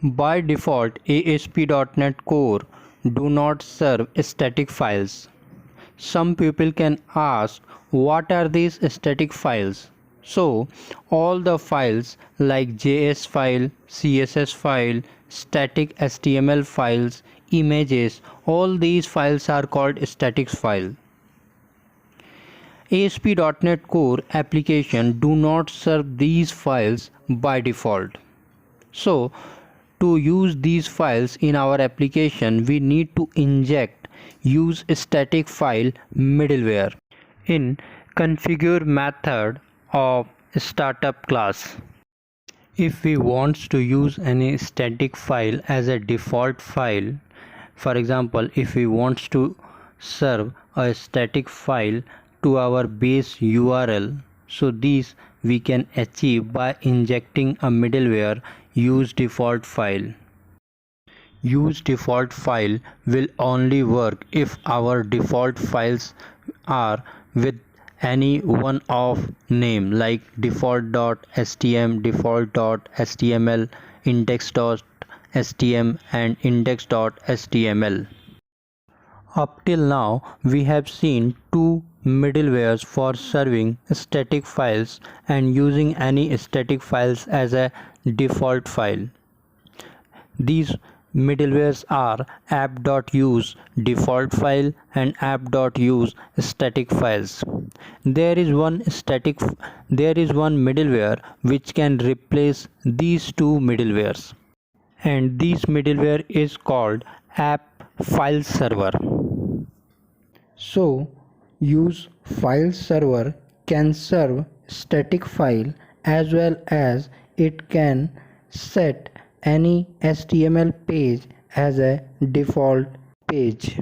By default, ASP.NET Core do not serve static files. Some people can ask, what are these static files? So, all the files like JS file, CSS file, static HTML files, images, all these files are called static files. ASP.NET Core application do not serve these files by default. So, to use these files in our application, we need to inject usestaticfile middleware in configure method of startup class. If we want to use any static file as a default file, for example, if we want to serve a static file to our base URL, so these we can achieve by injecting a middleware useDefaultFile. useDefaultFile will only work if our default files are with any one of name like default.htm, default.html, index.htm and index.html. Up till now, we have seen two middlewares for serving static files and using any static files as a default file. These middlewares are app.use default file and app.use static files. There is one middleware which can replace these two middlewares, and this middleware is called app file server. So, use file server can serve static file as well as it can set any HTML page as a default page.